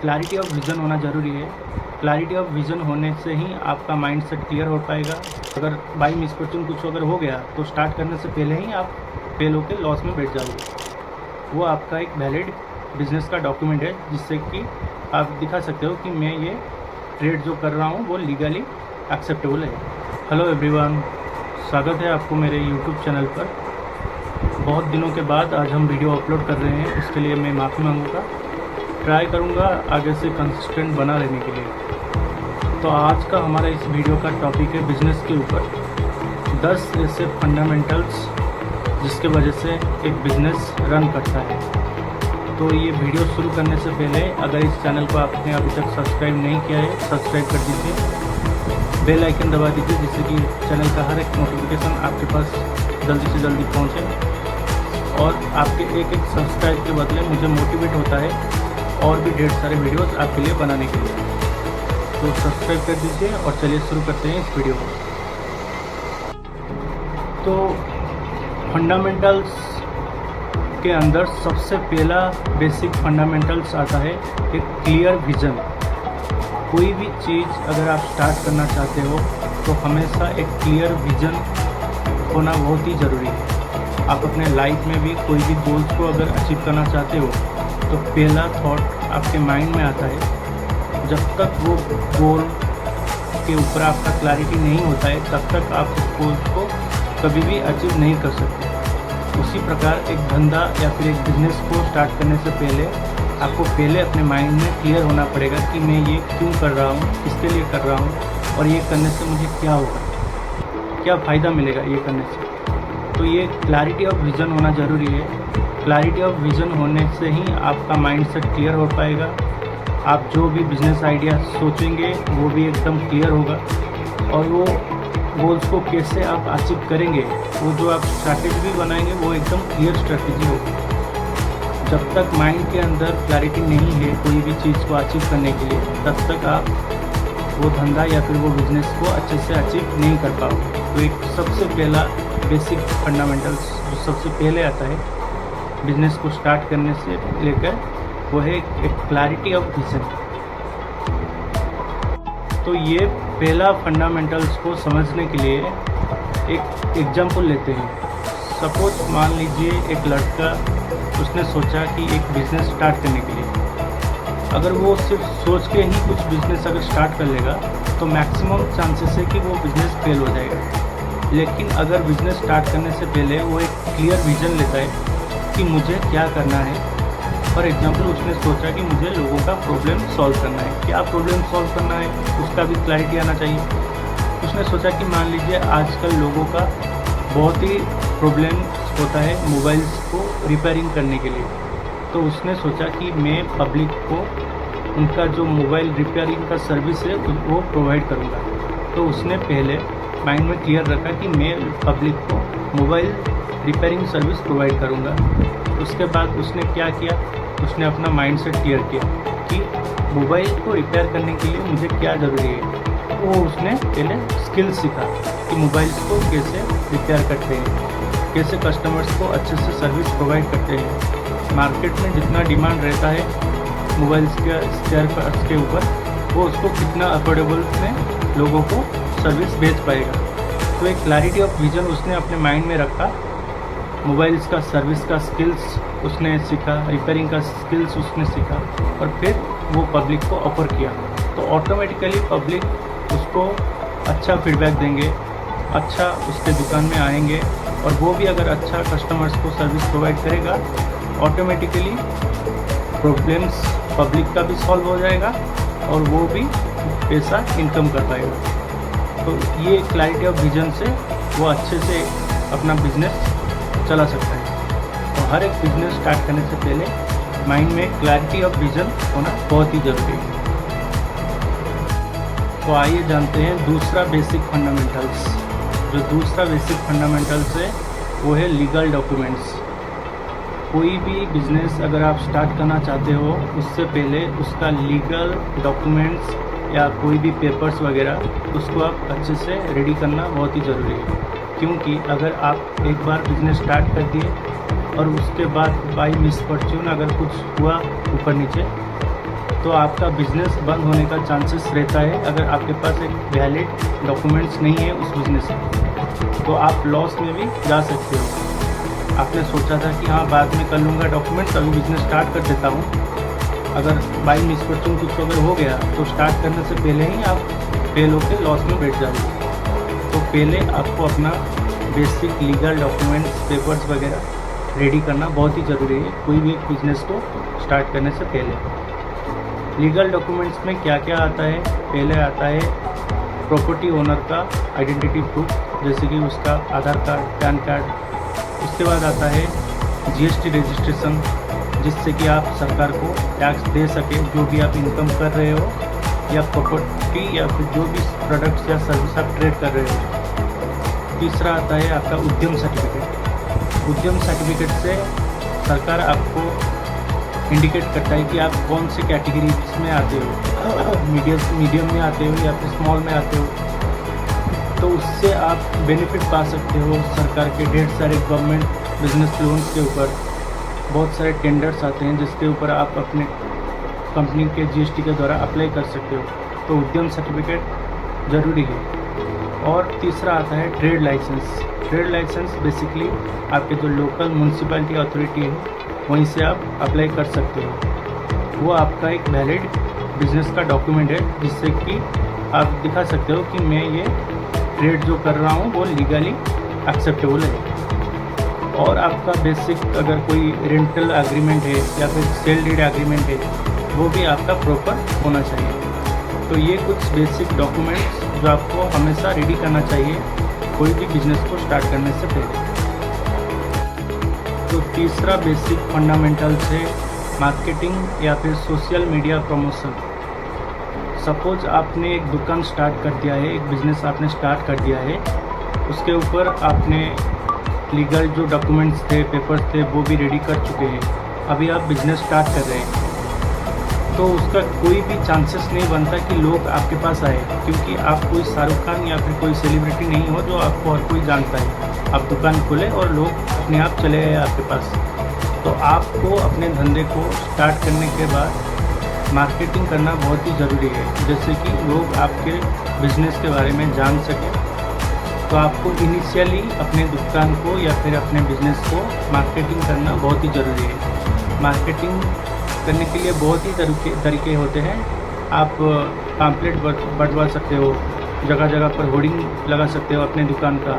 Clarity of vision होना ज़रूरी है। क्लैरिटी ऑफ विज़न होने से ही आपका माइंड सेट क्लियर हो पाएगा। अगर बाई मिसफॉर्चून कुछ अगर हो गया तो स्टार्ट करने से पहले ही आप फेल होकर लॉस में बैठ जाओगे। वो आपका एक वैलिड बिजनेस का डॉक्यूमेंट है जिससे कि आप दिखा सकते हो कि मैं ये ट्रेड जो कर रहा हूँ वो लीगली एक्सेप्टेबल है। हेलो एवरीवन, स्वागत है आपको मेरे यूट्यूब चैनल पर। बहुत दिनों के बाद आज हम वीडियो अपलोड कर रहे हैं, उसके लिए मैं माफ़ी मांगूंगा। ट्राई करूंगा आगे से कंसिस्टेंट बना रहने के लिए। तो आज का हमारा इस वीडियो का टॉपिक है बिज़नेस के ऊपर 10 ऐसे फंडामेंटल्स जिसके वजह से एक बिज़नेस रन करता है। तो ये वीडियो शुरू करने से पहले अगर इस चैनल को आपने अभी तक सब्सक्राइब नहीं किया है, सब्सक्राइब कर दीजिए, बेल आइकन दबा दीजिए जिससे कि चैनल का हर एक नोटिफिकेशन आपके पास जल्दी से जल्दी पहुंचे। और आपके एक एक सब्सक्राइब के बदले मुझे मोटिवेट होता है और भी ढेर सारे वीडियोस आपके लिए बनाने के लिए। तो सब्सक्राइब कर दीजिए और चलिए शुरू करते हैं इस वीडियो को। तो फंडामेंटल्स के अंदर सबसे पहला बेसिक फंडामेंटल्स आता है एक क्लियर विज़न। कोई भी चीज़ अगर आप स्टार्ट करना चाहते हो तो हमेशा एक क्लियर विज़न होना बहुत ही ज़रूरी है। आप अपने लाइफ में भी कोई भी गोल्स को अगर अचीव करना चाहते हो तो पहला थॉट आपके माइंड में आता है। जब तक वो गोल के ऊपर आपका क्लैरिटी नहीं होता है तब तक आप उस गोल को कभी भी अचीव नहीं कर सकते। उसी प्रकार एक धंधा या फिर एक बिजनेस को स्टार्ट करने से पहले आपको पहले अपने माइंड में क्लियर होना पड़ेगा कि मैं ये क्यों कर रहा हूँ, किसके लिए कर रहा हूँ और ये करने से मुझे क्या होगा, क्या फ़ायदा मिलेगा ये करने से। तो ये क्लैरिटी ऑफ विज़न होना ज़रूरी है। क्लैरिटी ऑफ विज़न होने से ही आपका माइंड सेट क्लियर हो पाएगा। आप जो भी बिज़नेस आइडिया सोचेंगे वो भी एकदम क्लियर होगा और वो गोल्स को कैसे आप अचीव करेंगे, वो जो आप स्ट्रैटेजी भी बनाएंगे वो एकदम क्लियर स्ट्रैटेजी होगी। जब तक माइंड के अंदर क्लैरिटी नहीं है कोई भी चीज़ को अचीव करने के लिए तब तक आप वो धंधा या फिर वो बिज़नेस को अच्छे से अचीव नहीं कर पाओगे। तो एक सबसे पहला बेसिक फंडामेंटल्स जो सबसे पहले आता है बिज़नेस को स्टार्ट करने से लेकर वो है एक क्लैरिटी ऑफ विज़न। तो ये पहला फंडामेंटल्स को समझने के लिए एक एग्जांपल लेते हैं। सपोज मान लीजिए एक लड़का उसने सोचा कि एक बिज़नेस स्टार्ट करने के लिए अगर वो सिर्फ सोच के ही कुछ बिज़नेस अगर स्टार्ट कर लेगा तो मैक्सिमम चांसेस है कि वो बिज़नेस फेल हो जाएगा। लेकिन अगर बिज़नेस स्टार्ट करने से पहले वो एक क्लियर विज़न लेता है कि मुझे क्या करना है। फॉर एग्जांपल उसने सोचा कि मुझे लोगों का प्रॉब्लम सॉल्व करना है। क्या प्रॉब्लम सॉल्व करना है उसका भी क्लैरिटी आना चाहिए। उसने सोचा कि मान लीजिए आजकल लोगों का बहुत ही प्रॉब्लम होता है मोबाइल्स को रिपेयरिंग करने के लिए। तो उसने सोचा कि मैं पब्लिक को उनका जो मोबाइल रिपेयरिंग का सर्विस है वो प्रोवाइड करूँगा। तो उसने पहले माइंड में क्लियर रखा कि मैं पब्लिक को मोबाइल रिपेयरिंग सर्विस प्रोवाइड करूँगा। उसके बाद उसने क्या किया, उसने अपना माइंड सेट क्लियर किया कि मोबाइल को रिपेयर करने के लिए मुझे क्या ज़रूरी है। वो उसने पहले स्किल सीखा कि मोबाइल्स को कैसे रिपेयर करते हैं, कैसे कस्टमर्स को अच्छे से सर्विस प्रोवाइड करते हैं। मार्केट में जितना डिमांड रहता है मोबाइल्स के स्पेयर पार्ट्स के ऊपर वो उसको कितना अफोर्डेबल में लोगों को सर्विस भेज पाएगा। तो एक क्लैरिटी ऑफ विज़न उसने अपने माइंड में रखा। मोबाइल्स का सर्विस का स्किल्स उसने सीखा, रिपेयरिंग का स्किल्स उसने सीखा और फिर वो पब्लिक को ऑफर किया। तो ऑटोमेटिकली पब्लिक उसको अच्छा फीडबैक देंगे, अच्छा उसके दुकान में आएंगे और वो भी अगर अच्छा कस्टमर्स को सर्विस प्रोवाइड करेगा ऑटोमेटिकली प्रॉब्लम्स पब्लिक का भी सॉल्व हो जाएगा और वो भी पैसा इनकम कर पाएगा। तो ये क्लैरिटी ऑफ विज़न से वो अच्छे से अपना बिजनेस चला सकता है। तो हर एक बिजनेस स्टार्ट करने से पहले माइंड में क्लैरिटी ऑफ विज़न होना बहुत ही ज़रूरी है। तो आइए जानते हैं दूसरा बेसिक फंडामेंटल्स। जो दूसरा बेसिक फंडामेंटल्स है वो है लीगल डॉक्यूमेंट्स। कोई भी बिज़नेस अगर आप स्टार्ट करना चाहते हो उससे पहले उसका लीगल डॉक्यूमेंट्स या कोई भी पेपर्स वगैरह उसको आप अच्छे से रेडी करना बहुत ही ज़रूरी है। क्योंकि अगर आप एक बार बिज़नेस स्टार्ट कर दिए और उसके बाद बाई मिसफॉर्च्यून अगर कुछ हुआ ऊपर नीचे तो आपका बिज़नेस बंद होने का चांसेस रहता है अगर आपके पास एक वैलिड डॉक्यूमेंट्स नहीं है उस बिज़नेस में। तो आप लॉस में भी जा सकते हो। आपने सोचा था कि हाँ बाद में कर लूँगा डॉक्यूमेंट्स, अभी बिज़नेस स्टार्ट कर देता हूँ, अगर बाई मिसफॉर्चून कुछ अगर हो गया तो स्टार्ट करने से पहले ही आप फेल होकर लॉस में बैठ जाओगे। तो पहले आपको अपना बेसिक लीगल डॉक्यूमेंट्स, पेपर्स वगैरह रेडी करना बहुत ही ज़रूरी है कोई भी एक बिज़नेस को स्टार्ट करने से पहले। लीगल डॉक्यूमेंट्स में क्या क्या आता है? पहले आता है प्रॉपर्टी ओनर का आइडेंटिटी प्रूफ, जैसे कि उसका आधार कार्ड, पैन कार्ड। उसके बाद आता है जीएसटी रजिस्ट्रेशन, जिससे कि आप सरकार को टैक्स दे सके जो भी आप इनकम कर रहे हो या प्रॉपर्टी या फिर जो भी प्रोडक्ट्स या सर्विस आप ट्रेड कर रहे हो। तीसरा आता है आपका उद्यम सर्टिफिकेट। उद्यम सर्टिफिकेट से सरकार आपको इंडिकेट करता है कि आप कौन से कैटेगरीज में आते हो, मीडियम में आते हो या फिर स्मॉल में आते हो। तो उससे आप बेनिफिट पा सकते हो सरकार के। ढेर सारे गवर्नमेंट बिजनेस लोन्स के ऊपर बहुत सारे टेंडर्स आते हैं जिसके ऊपर आप अपने कंपनी के जीएसटी के द्वारा अप्लाई कर सकते हो। तो उद्यम सर्टिफिकेट ज़रूरी है। और तीसरा आता है trade licence. Trade licence basically आपके जो लोकल म्यूनसिपैलिटी अथॉरिटी है वहीं से आप अप्लाई कर सकते हो। वो आपका एक वैलिड बिजनेस का डॉक्यूमेंट है जिससे कि आप दिखा सकते हो कि मैं ये ट्रेड जो कर रहा हूँ वो लीगली एक्सेप्टेबल है। और आपका बेसिक अगर कोई रेंटल एग्रीमेंट है या फिर सेल डीड एग्रीमेंट है वो भी आपका प्रॉपर होना चाहिए। तो ये कुछ बेसिक डॉक्यूमेंट्स जो आपको हमेशा रेडी करना चाहिए कोई भी बिजनेस को स्टार्ट करने से पहले। तो तीसरा बेसिक फंडामेंटल्स है मार्केटिंग या फिर सोशल मीडिया प्रमोशन। सपोज आपने एक दुकान स्टार्ट कर दिया है, एक बिज़नेस आपने स्टार्ट कर दिया है, उसके ऊपर आपने लीगल जो डॉक्यूमेंट्स थे, पेपर्स थे वो भी रेडी कर चुके हैं, अभी आप बिज़नेस स्टार्ट कर रहे हैं, तो उसका कोई भी चांसेस नहीं बनता कि लोग आपके पास आए, क्योंकि आप कोई शाहरुख खान या फिर कोई सेलिब्रिटी नहीं हो जो आपको हर कोई जानता है। आप दुकान खोले और लोग अपने आप चले गए आपके पास। तो आपको अपने धंधे को स्टार्ट करने के बाद मार्केटिंग करना बहुत ही ज़रूरी है, जैसे कि लोग आपके बिज़नेस के बारे में जान सकें। तो आपको इनिशियली अपने दुकान को या फिर अपने बिज़नेस को मार्केटिंग करना बहुत ही ज़रूरी है। मार्केटिंग करने के लिए बहुत ही तरीके होते हैं। आप पैम्पलेट बंटवा सकते हो, जगह जगह पर होर्डिंग लगा सकते हो अपने दुकान का,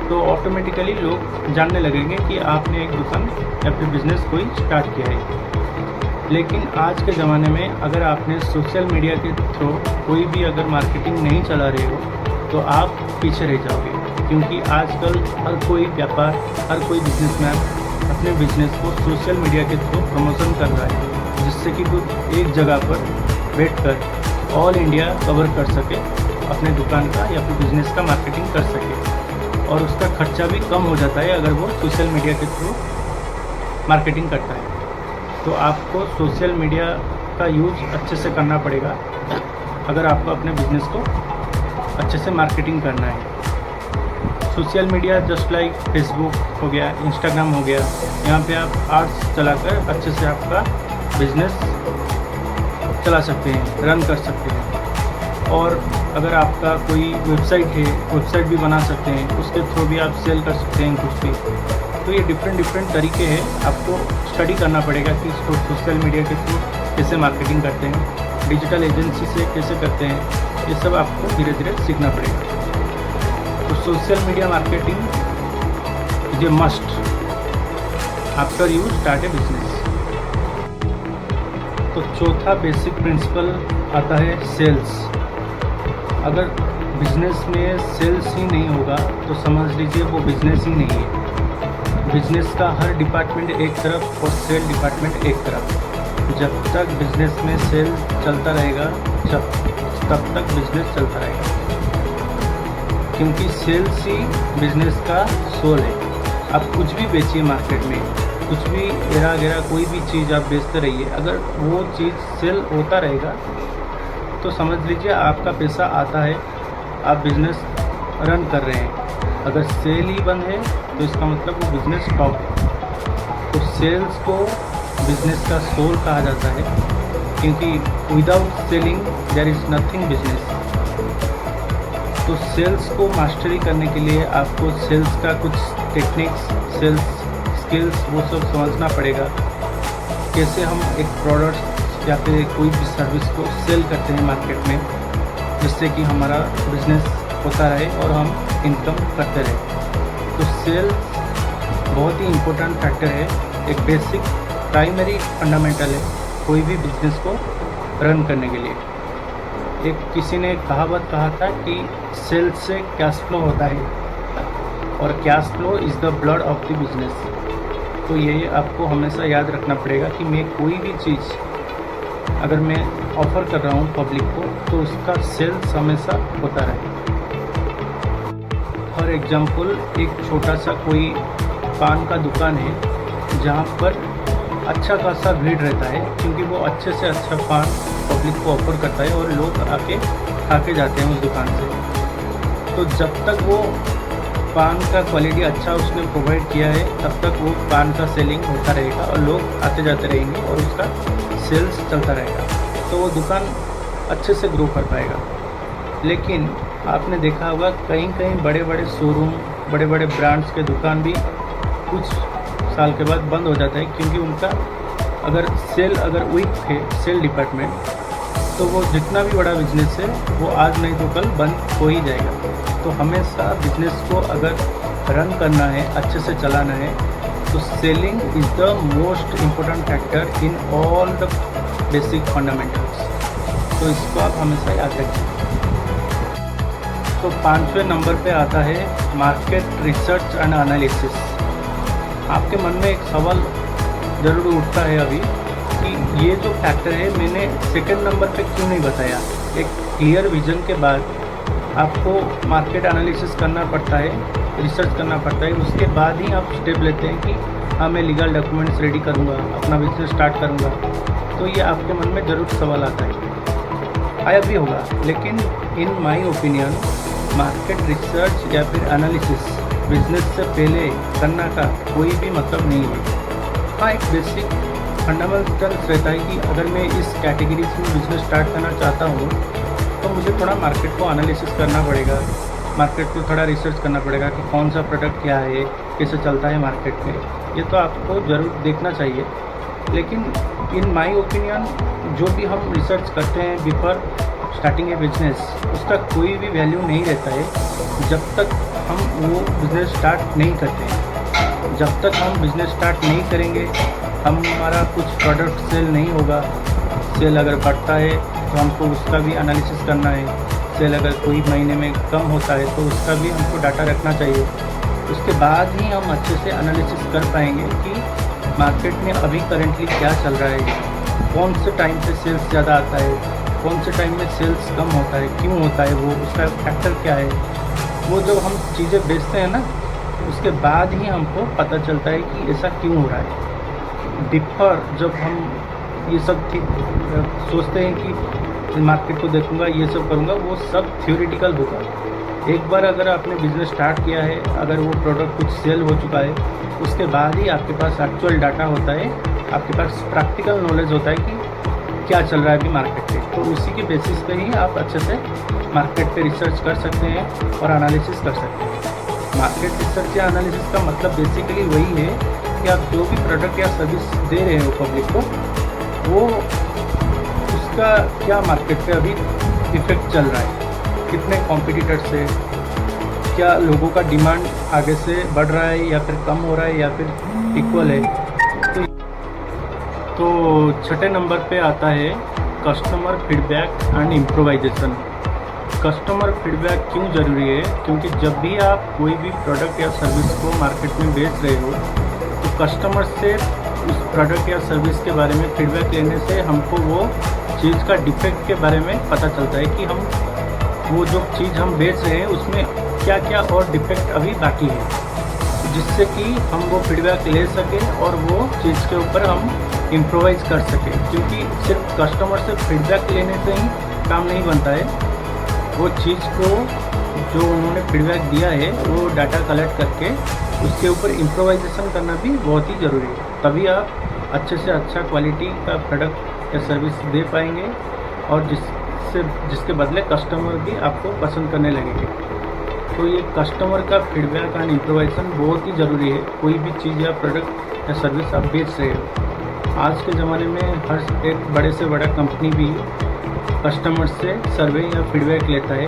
तो ऑटोमेटिकली लोग जानने लगेंगे कि आपने एक दुकान या फिर बिज़नेस कोई स्टार्ट किया है। लेकिन आज के ज़माने में अगर आपने सोशल मीडिया के थ्रू कोई भी अगर मार्केटिंग नहीं चला रहे हो तो आप पीछे रह जाओगे, क्योंकि आजकल हर कोई व्यापार, हर कोई बिजनेसमैन अपने बिजनेस को सोशल मीडिया के थ्रू प्रमोशन कर रहा है, जिससे कि वो एक जगह पर बैठकर ऑल इंडिया कवर कर सके, अपने दुकान का या फिर बिज़नेस का मार्केटिंग कर सके। और उसका खर्चा भी कम हो जाता है अगर वो सोशल मीडिया के थ्रू मार्केटिंग करता है। तो आपको सोशल मीडिया का यूज़ अच्छे से करना पड़ेगा अगर आपको अपने बिज़नेस को अच्छे से मार्केटिंग करना है। Social media just like Facebook हो गया, इंस्टाग्राम हो गया, यहाँ पे आप आर्ट्स चलाकर अच्छे से आपका बिज़नेस चला सकते हैं, रन कर सकते हैं। और अगर आपका कोई वेबसाइट है, वेबसाइट भी बना सकते हैं, उसके थ्रू भी आप सेल कर सकते हैं कुछ भी। तो ये डिफरेंट तरीके हैं, आपको स्टडी करना पड़ेगा कि इसको सोशल मीडिया के थ्रू कैसे मार्केटिंग करते हैं, डिजिटल एजेंसी से कैसे करते हैं, ये सब आपको धीरे धीरे सीखना पड़ेगा। तो social media marketing is a must after you start A business. तो चौथा बेसिक प्रिंसिपल आता है सेल्स। अगर बिजनेस में सेल्स ही नहीं होगा तो समझ लीजिए वो बिजनेस ही नहीं है। बिजनेस का हर डिपार्टमेंट एक तरफ और सेल डिपार्टमेंट एक तरफ। जब तक बिजनेस में सेल चलता रहेगा तब तक बिजनेस चलता रहेगा, क्योंकि सेल्स ही बिजनेस का सोल है। आप कुछ भी बेचिए मार्केट में, कुछ भी एरा गेरा कोई भी चीज़ आप बेचते रहिए, अगर वो चीज़ सेल होता रहेगा तो समझ लीजिए आपका पैसा आता है, आप बिज़नेस रन कर रहे हैं। अगर सेल ही बंद है तो इसका मतलब वो बिज़नेस स्टॉप है। तो सेल्स को बिज़नेस का सोल कहा जाता है। क्योंकि without selling their is nothing business. तो सेल्स को मास्टरी करने के लिए आपको सेल्स का कुछ टेक्निक्स, सेल्स स्किल्स वो सब समझना पड़ेगा। कैसे हम एक प्रोडक्ट या फिर कोई भी सर्विस को सेल करते हैं मार्केट में, जिससे कि हमारा बिजनेस होता रहे और हम इनकम करते रहे। तो सेल्स बहुत ही इम्पोर्टेंट फैक्टर है, एक बेसिक प्राइमरी फंडामेंटल है कोई भी बिजनेस को रन करने के लिए। एक किसी ने कहावत कहा था कि सेल्स से कैश फ्लो होता है और cash flow is the blood of the business. तो ये आपको हमेशा याद रखना पड़ेगा कि मैं कोई भी चीज़ अगर मैं ऑफ़र कर रहा हूँ पब्लिक को, तो उसका सेल्स हमेशा होता रहे। फॉर एग्जांपल, एक छोटा सा कोई पान का दुकान है जहाँ पर अच्छा खासा भीड़ रहता है, क्योंकि वो अच्छे से अच्छा पान पब्लिक को ऑफर करता है और लोग आके खा के जाते हैं उस दुकान से। तो जब तक वो पान का क्वालिटी अच्छा उसने प्रोवाइड किया है, तब तक वो पान का सेलिंग होता रहेगा और लोग आते जाते रहेंगे और उसका सेल्स चलता रहेगा, तो वो दुकान अच्छे से ग्रो कर पाएगा। लेकिन आपने देखा होगा कहीं कहीं बड़े बड़े शोरूम, बड़े बड़े ब्रांड्स के दुकान भी कुछ साल के बाद बंद हो जाता है, क्योंकि उनका अगर वीक है सेल डिपार्टमेंट, तो वो जितना भी बड़ा बिजनेस है वो आज नहीं तो कल बंद हो ही जाएगा। तो हमेशा बिजनेस को अगर रन करना है, अच्छे से चलाना है, तो selling is the most important factor in all the basic fundamentals. तो इसको आप हमेशा याद रखें। तो 5वें नंबर पे आता है मार्केट रिसर्च एंड एनालिसिस। आपके मन में एक सवाल ज़रूर उठता है अभी कि ये जो फैक्टर है मैंने सेकंड नंबर पे क्यों नहीं बताया। एक क्लियर विजन के बाद आपको मार्केट एनालिसिस करना पड़ता है, रिसर्च करना पड़ता है, उसके बाद ही आप स्टेप लेते हैं कि हाँ मैं लीगल डॉक्यूमेंट्स रेडी करूँगा, अपना बिजनेस स्टार्ट करूँगा। तो ये आपके मन में ज़रूर सवाल आता है, आया भी होगा। लेकिन इन माई ओपिनियन मार्केट रिसर्च या फिर एनालिसिस बिजनेस से पहले करना का कोई भी मतलब नहीं है। हाँ, एक बेसिक फंडामेंटल रहता है कि अगर मैं इस कैटेगरी में बिजनेस स्टार्ट करना चाहता हूँ तो मुझे थोड़ा मार्केट को एनालिसिस करना पड़ेगा, मार्केट को थोड़ा रिसर्च करना पड़ेगा कि कौन सा प्रोडक्ट क्या है, कैसे चलता है मार्केट में, ये तो आपको ज़रूर देखना चाहिए। लेकिन इन माई ओपिनियन जो भी हम रिसर्च करते हैं बिफोर स्टार्टिंग ए बिजनेस, उसका कोई भी वैल्यू नहीं रहता है जब तक हम वो बिज़नेस स्टार्ट नहीं करते हैं। जब तक हम बिज़नेस स्टार्ट नहीं करेंगे, हमारा कुछ प्रोडक्ट सेल नहीं होगा। सेल अगर बढ़ता है तो हमको उसका भी एनालिसिस करना है, सेल अगर कोई महीने में कम होता है तो उसका भी हमको डाटा रखना चाहिए। उसके बाद ही हम अच्छे से एनालिसिस कर पाएंगे कि मार्केट में अभी करेंटली क्या चल रहा है, कौन से टाइम पे सेल्स ज़्यादा आता है, कौन से टाइम में सेल्स कम होता है, क्यों होता है, वो उसका फैक्टर क्या है। वो जब हम चीज़ें बेचते हैं ना, उसके बाद ही हमको पता चलता है कि ऐसा क्यों हो रहा है। बिफोर जब हम ये सब सोचते हैं कि मार्केट को देखूंगा, ये सब करूंगा, वो सब थ्योरेटिकल होगा। एक बार अगर आपने बिज़नेस स्टार्ट किया है, अगर वो प्रोडक्ट कुछ सेल हो चुका है, उसके बाद ही आपके पास एक्चुअल डाटा होता है, आपके पास प्रैक्टिकल नॉलेज होता है कि क्या चल रहा है अभी मार्केट पे। तो उसी के बेसिस पे ही आप अच्छे से मार्केट पे रिसर्च कर सकते हैं और एनालिसिस कर सकते हैं। मार्केट रिसर्च या एनालिसिस का मतलब बेसिकली वही है कि आप जो भी प्रोडक्ट या सर्विस दे रहे हो पब्लिक को, वो उसका क्या मार्केट पे अभी इफेक्ट चल रहा है, कितने कॉम्पिटिटर्स है, क्या लोगों का डिमांड आगे से बढ़ रहा है या फिर कम हो रहा है या फिर इक्वल है। तो 6ठे नंबर पे आता है customer feedback and improvisation. Customer feedback क्यों ज़रूरी है? क्योंकि जब भी आप कोई भी प्रोडक्ट या सर्विस को मार्केट में बेच रहे हो, तो कस्टमर से उस प्रोडक्ट या सर्विस के बारे में फीडबैक लेने से हमको वो चीज़ का डिफेक्ट के बारे में पता चलता है कि हम वो जो चीज़ हम बेच रहे हैं उसमें क्या क्या और डिफेक्ट अभी बाकी है, जिससे कि हम वो फीडबैक ले सकें और वो चीज़ के ऊपर हम इम्प्रोवाइज़ कर सकें। क्योंकि सिर्फ कस्टमर से फीडबैक लेने से ही काम नहीं बनता है, वो चीज़ को जो उन्होंने फीडबैक दिया है वो डाटा कलेक्ट करके उसके ऊपर इम्प्रोवाइजेशन करना भी बहुत ही ज़रूरी है। तभी आप अच्छे से अच्छा क्वालिटी का प्रोडक्ट या सर्विस दे पाएंगे और जिसके बदले कस्टमर भी आपको पसंद करने लगेंगे। तो ये कस्टमर का फीडबैक एंड इम्प्रोवाइजेशन बहुत ही ज़रूरी है। कोई भी चीज़ या प्रोडक्ट या सर्विस आप बेच रहे हो, आज के ज़माने में हर एक बड़े से बड़ा कंपनी भी कस्टमर से सर्वे या फीडबैक लेता है,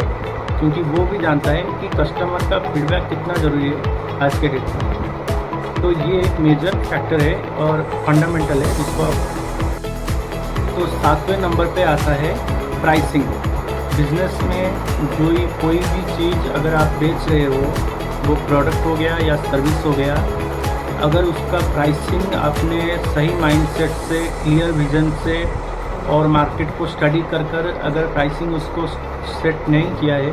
क्योंकि वो भी जानता है कि कस्टमर का फीडबैक कितना ज़रूरी है आज के डेट में। तो ये एक मेजर फैक्टर है और फंडामेंटल है जिसको आप। तो 7वें नंबर पे आता है प्राइसिंग। बिजनेस में कोई भी चीज़ अगर आप बेच रहे हो, वो प्रोडक्ट हो गया या सर्विस हो गया, अगर उसका प्राइसिंग आपने सही माइंडसेट से, क्लियर विजन से और मार्केट को स्टडी कर अगर प्राइसिंग उसको सेट नहीं किया है,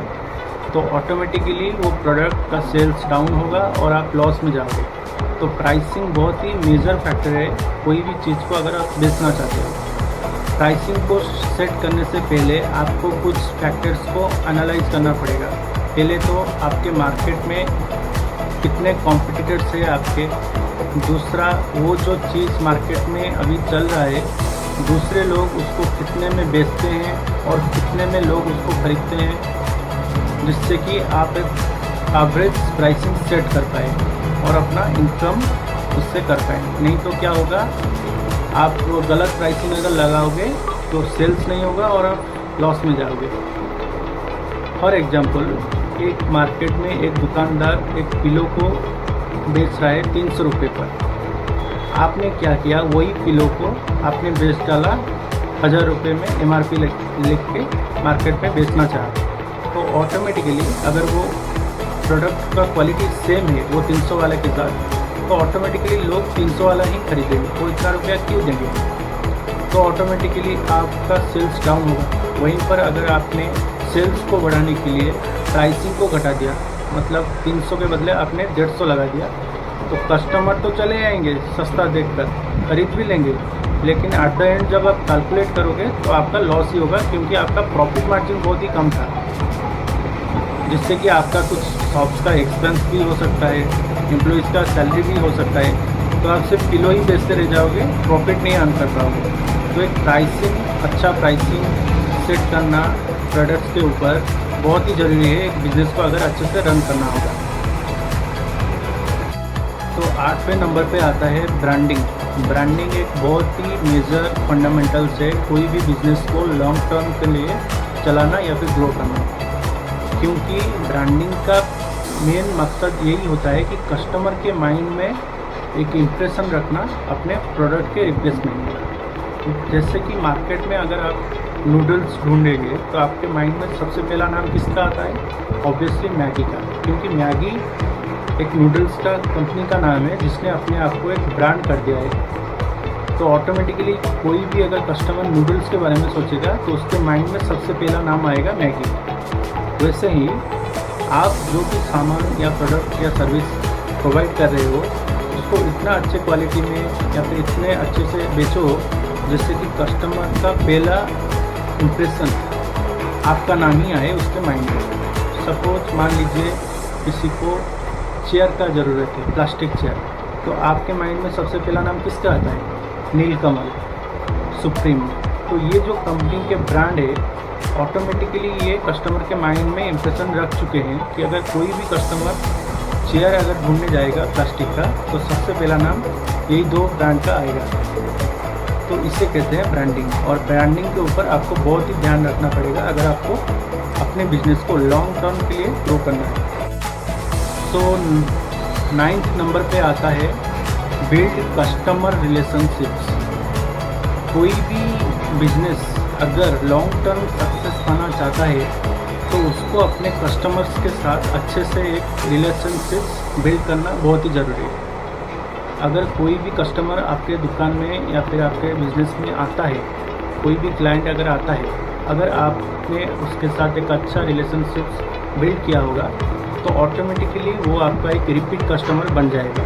तो ऑटोमेटिकली वो प्रोडक्ट का सेल्स डाउन होगा और आप लॉस में जाओगे। तो प्राइसिंग बहुत ही मेजर फैक्टर है कोई भी चीज़ को अगर आप बेचना चाहते हो। प्राइसिंग को सेट करने से पहले आपको कुछ फैक्टर्स को एनालाइज करना पड़ेगा। पहले तो आपके मार्केट में कितने कॉम्पिटिटर्स हैं आपके, दूसरा वो जो चीज़ मार्केट में अभी चल रहा है, दूसरे लोग उसको कितने में बेचते हैं और कितने में लोग उसको खरीदते हैं, जिससे कि आप एक एवरेज प्राइसिंग सेट कर पाए और अपना इनकम उससे कर पाए। नहीं तो क्या होगा, आप गलत प्राइसिंग अगर लगाओगे तो सेल्स नहीं होगा और आप लॉस में जाओगे। फॉर एग्जांपल, एक मार्केट में एक दुकानदार एक पिलो को बेच रहा है 300 रुपये पर। आपने क्या किया, वही पिलो को आपने बेच डाला 1000 रुपये में MRP लिख के मार्केट में बेचना चाहा। तो ऑटोमेटिकली अगर वो प्रोडक्ट का क्वालिटी सेम है वो 300 वाले के साथ, तो ऑटोमेटिकली लोग 300 वाला ही खरीदेंगे, वो इतना रुपया क्यों देंगे। तो ऑटोमेटिकली आपका सेल्स डाउन होगा। वहीं पर अगर आपने सेल्स को बढ़ाने के लिए प्राइसिंग को घटा दिया, मतलब 300 के बदले आपने 150 लगा दिया, तो कस्टमर तो चले आएंगे सस्ता देखकर, खरीद भी लेंगे, लेकिन एट द एंड जब आप कैलकुलेट करोगे तो आपका लॉस ही होगा, क्योंकि आपका प्रॉफिट मार्जिन बहुत ही कम था, जिससे कि आपका कुछ शॉप्स का एक्सपेंस भी हो सकता है, एम्प्लॉइज़ का सैलरी भी हो सकता है। तो आप सिर्फ किलो ही बेचते रह जाओगे, प्रॉफिट नहीं अर्न कर पाओगे। तो एक अच्छा प्राइसिंग सेट करना प्रोडक्ट्स के ऊपर बहुत ही ज़रूरी है एक बिज़नेस को अगर अच्छे से रन करना होगा। तो 8वें नंबर पे आता है ब्रांडिंग। ब्रांडिंग एक बहुत ही मेजर फंडामेंटल्स है कोई भी बिज़नेस को लॉन्ग टर्म के लिए चलाना या फिर ग्रो करना, क्योंकि ब्रांडिंग का मेन मकसद यही होता है कि कस्टमर के माइंड में एक इम्प्रेशन रखना अपने प्रोडक्ट के रिप्लेसमेंट में। जैसे कि मार्केट में अगर आप नूडल्स ढूंढेंगे तो आपके माइंड में सबसे पहला नाम किसका आता है, ऑब्वियसली मैगी का, क्योंकि मैगी एक नूडल्स का कंपनी का नाम है जिसने अपने आप को एक ब्रांड कर दिया है। तो ऑटोमेटिकली कोई भी अगर कस्टमर नूडल्स के बारे में सोचेगा तो उसके माइंड में सबसे पहला नाम आएगा मैगी। वैसे ही आप जो भी सामान या प्रोडक्ट या सर्विस प्रोवाइड कर रहे हो उसको इतना अच्छे क्वालिटी में या फिर इतने अच्छे से बेचो जिससे कि कस्टमर का पहला इम्प्रेशन आपका नाम ही आए उसके माइंड में। सपोज मान लीजिए किसी को चेयर का ज़रूरत है, प्लास्टिक चेयर, तो आपके माइंड में सबसे पहला नाम किसका आता है, नीलकमल, सुप्रीम। तो ये जो कंपनी के ब्रांड है ऑटोमेटिकली ये कस्टमर के माइंड में इम्प्रेशन रख चुके हैं कि अगर कोई भी कस्टमर चेयर अगर ढूंढने जाएगा प्लास्टिक का तो सबसे पहला नाम यही दो ब्रांड का आएगा। तो इसे कहते हैं ब्रांडिंग। और ब्रांडिंग के ऊपर आपको बहुत ही ध्यान रखना पड़ेगा अगर आपको अपने बिजनेस को लॉन्ग टर्म के लिए ग्रो करना है। तो 9th नंबर पे आता है बिल्ड कस्टमर रिलेशनशिप्स। कोई भी बिजनेस अगर लॉन्ग टर्म सक्सेस पाना चाहता है तो उसको अपने कस्टमर्स के साथ अच्छे से एक रिलेशनशिप्स बिल्ड करना बहुत ही ज़रूरी है। अगर कोई भी कस्टमर आपके दुकान में या फिर आपके बिज़नेस में आता है, कोई भी क्लाइंट अगर आता है, अगर आपने उसके साथ एक अच्छा रिलेशनशिप बिल्ड किया होगा तो ऑटोमेटिकली वो आपका एक रिपीट कस्टमर बन जाएगा।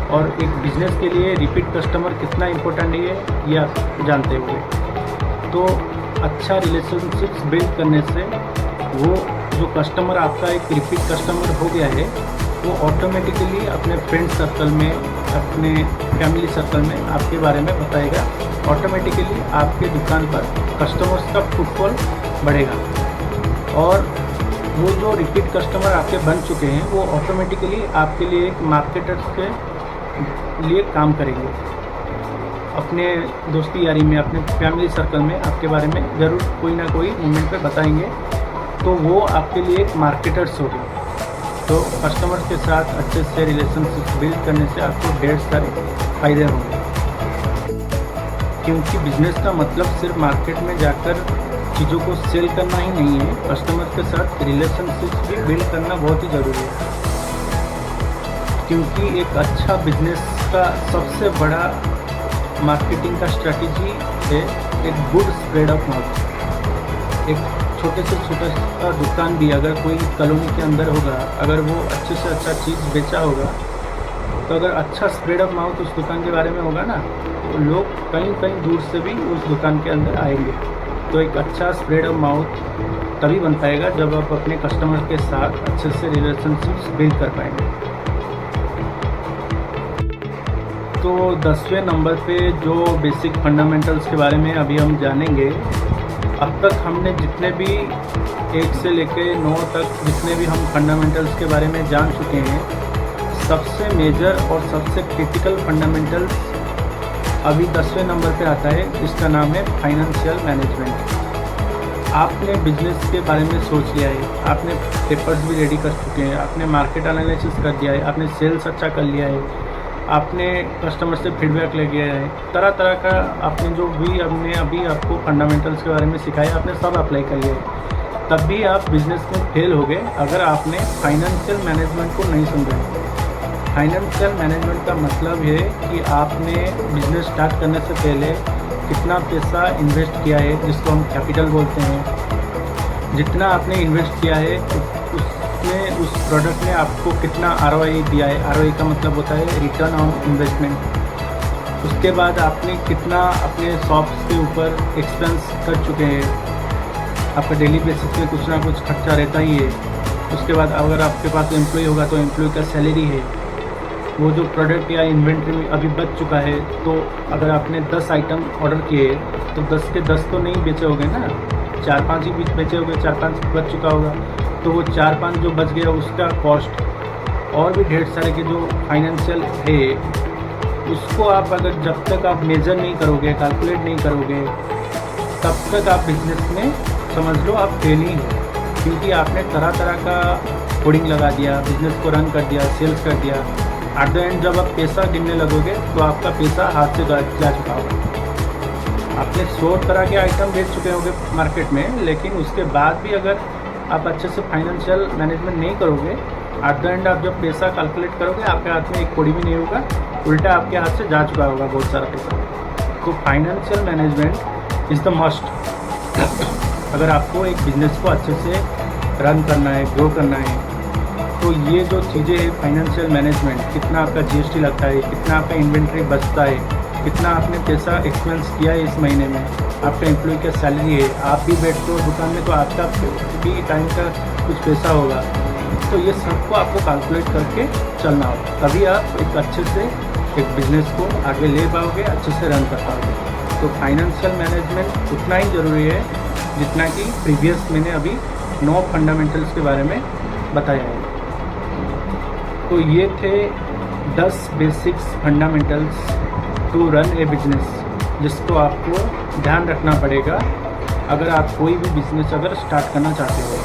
और एक बिज़नेस के लिए रिपीट कस्टमर कितना इम्पोर्टेंट है ये आप जानते होंगे। तो अच्छा रिलेशनशिप्स बिल्ड करने से वो जो कस्टमर आपका एक रिपीट कस्टमर हो गया है वो ऑटोमेटिकली अपने फ्रेंड सर्कल में, अपने फैमिली सर्कल में आपके बारे में बताएगा। ऑटोमेटिकली आपके दुकान पर कस्टमर्स का फुटफॉल बढ़ेगा और वो जो रिपीट कस्टमर आपके बन चुके हैं वो ऑटोमेटिकली आपके लिए एक मार्केटर के लिए काम करेंगे। अपने दोस्ती यारी में, अपने फैमिली सर्कल में आपके बारे में ज़रूर कोई ना कोई मोमेंट पे बताएंगे, तो वो आपके लिए एक मार्केटर्स होगी। तो कस्टमर्स के साथ अच्छे से रिलेशनशिप बिल्ड करने से आपको ढेर सारे फ़ायदे होंगे, क्योंकि बिजनेस का मतलब सिर्फ मार्केट में जाकर चीज़ों को सेल करना ही नहीं है, कस्टमर के साथ रिलेशनशिप भी बिल्ड करना बहुत ही ज़रूरी है। क्योंकि एक अच्छा बिजनेस का सबसे बड़ा मार्केटिंग का स्ट्रैटेजी है एक गुड स्प्रेड ऑफ माउथ। एक छोटे से छोटा दुकान भी अगर कोई कॉलोनी के अंदर होगा, अगर वो अच्छे से अच्छा चीज़ बेचा होगा, तो अगर अच्छा स्प्रेड ऑफ माउथ उस दुकान के बारे में होगा ना, तो लोग कहीं कहीं दूर से भी उस दुकान के अंदर आएंगे। तो एक अच्छा स्प्रेड ऑफ माउथ तभी बन पाएगा जब आप अपने कस्टमर के साथ अच्छे से रिलेशनशिप्स बिल्ड कर पाएंगे। तो 10वें नंबर पे जो बेसिक फंडामेंटल्स के बारे में अभी हम जानेंगे। अब तक हमने जितने भी 1 से लेके 9 तक जितने भी हम फंडामेंटल्स के बारे में जान चुके हैं, सबसे मेजर और सबसे क्रिटिकल फंडामेंटल्स अभी 10वें नंबर पे आता है, जिसका नाम है फाइनेंशियल मैनेजमेंट। आपने बिजनेस के बारे में सोच लिया है, आपने पेपर्स भी रेडी कर चुके हैं, आपने मार्केट एनालिसिस कर दिया है, आपने सेल्स अच्छा कर लिया है, आपने कस्टमर से फीडबैक ले गया है, तरह तरह का आपने जो भी हमने अभी आपको फंडामेंटल्स के बारे में सिखाया, आपने सब अप्लाई कर लिया है। तब भी आप बिजनेस में फेल हो गए अगर आपने फाइनेंशियल मैनेजमेंट को नहीं समझा। फाइनेंशियल मैनेजमेंट का मतलब है कि आपने बिजनेस स्टार्ट करने से पहले कितना पैसा इन्वेस्ट किया है, जिसको हम कैपिटल बोलते हैं। जितना आपने इन्वेस्ट किया है उसमें उस प्रोडक्ट ने आपको कितना ROI दिया है। ROI का मतलब होता है रिटर्न ऑन इन्वेस्टमेंट। उसके बाद आपने कितना अपने शॉप्स के ऊपर एक्सपेंस कर चुके हैं। आपका डेली बेसिस पे कुछ ना कुछ खर्चा रहता ही है। उसके बाद अगर आपके पास एम्प्लॉय होगा तो एम्प्लॉय का सैलरी है। वो जो प्रोडक्ट या इन्वेंट्री में अभी बच चुका है, तो अगर आपने 10 आइटम ऑर्डर किए तो 10 के 10 तो नहीं बेचे होंगे ना, 4-5 ही बेचे होंगे, 4-5 बच चुका होगा। तो वो 4-5 जो बच गया उसका कॉस्ट और भी ढेर सारे के जो फाइनेंशियल है, उसको आप अगर जब तक आप मेजर नहीं करोगे, कैलकुलेट नहीं करोगे, तब तक आप बिजनेस में समझ लो आप फेल ही हो। क्योंकि आपने तरह तरह का कोडिंग लगा दिया, बिजनेस को रन कर दिया, सेल्स कर दिया। एट द एंड जब आप पैसा गिनने लगोगे तो आपका पैसा हाथ से जा चुका होगा। आपने 100 तरह के आइटम बेच चुके होंगे मार्केट में, लेकिन उसके बाद भी अगर आप अच्छे से फाइनेंशियल मैनेजमेंट नहीं करोगे, एट द एंड आप जब पैसा कैलकुलेट करोगे आपके हाथ में एक कोड़ी भी नहीं होगा, उल्टा आपके हाथ से जा चुका होगा बहुत सारा पैसा। तो financial management is the must अगर आपको एक बिजनेस को अच्छे से रन करना है, ग्रो करना है। तो ये जो चीज़ें हैं फाइनेंशियल मैनेजमेंट, कितना आपका GST लगता है, कितना आपका इन्वेंट्री बचता है, कितना आपने पैसा एक्सपेंस किया है इस महीने में, आपका एम्प्लॉय का सैलरी है, आप भी बैठते हो दुकान में तो आपका भी टाइम का कुछ पैसा होगा। तो ये सबको आपको कैलकुलेट करके चलना होगा, तभी आप एक अच्छे से एक बिजनेस को आगे ले पाओगे, अच्छे से रन कर पाओगे। तो फाइनेंशियल मैनेजमेंट उतना ही ज़रूरी है जितना कि प्रीवियस मैंने अभी 9 फंडामेंटल्स के बारे में बताया है। तो ये थे 10 basics fundamentals to run a business, जिसको आपको ध्यान रखना पड़ेगा अगर आप कोई भी बिजनेस अगर स्टार्ट करना चाहते हो।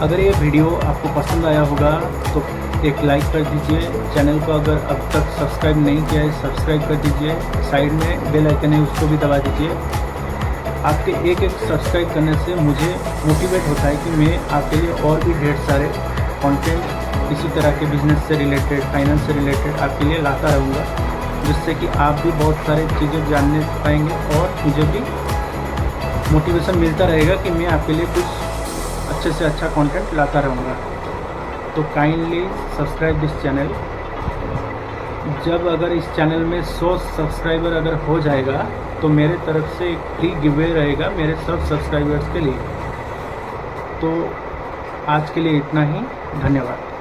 अगर ये वीडियो आपको पसंद आया होगा तो एक लाइक कर दीजिए। चैनल को अगर अब तक सब्सक्राइब नहीं किया है सब्सक्राइब कर दीजिए। साइड में बेल आइकन है उसको भी दबा दीजिए। आपके एक सब्सक्राइब करने से मुझे मोटिवेट होता है कि मैं आपके लिए और भी ढेर सारे कंटेंट इसी तरह के बिजनेस से रिलेटेड, फाइनेंस से रिलेटेड आपके लिए लाता रहूँगा, जिससे कि आप भी बहुत सारी चीज़ें जानने पाएंगे और मुझे भी मोटिवेशन मिलता रहेगा कि मैं आपके लिए कुछ अच्छे से अच्छा कंटेंट लाता रहूँगा। तो काइंडली सब्सक्राइब दिस चैनल। जब अगर इस चैनल में 100 सब्सक्राइबर अगर हो जाएगा तो मेरे तरफ से एक फ्री गिवअवे रहेगा मेरे सब सब्सक्राइबर्स के लिए। तो आज के लिए इतना ही, धन्यवाद।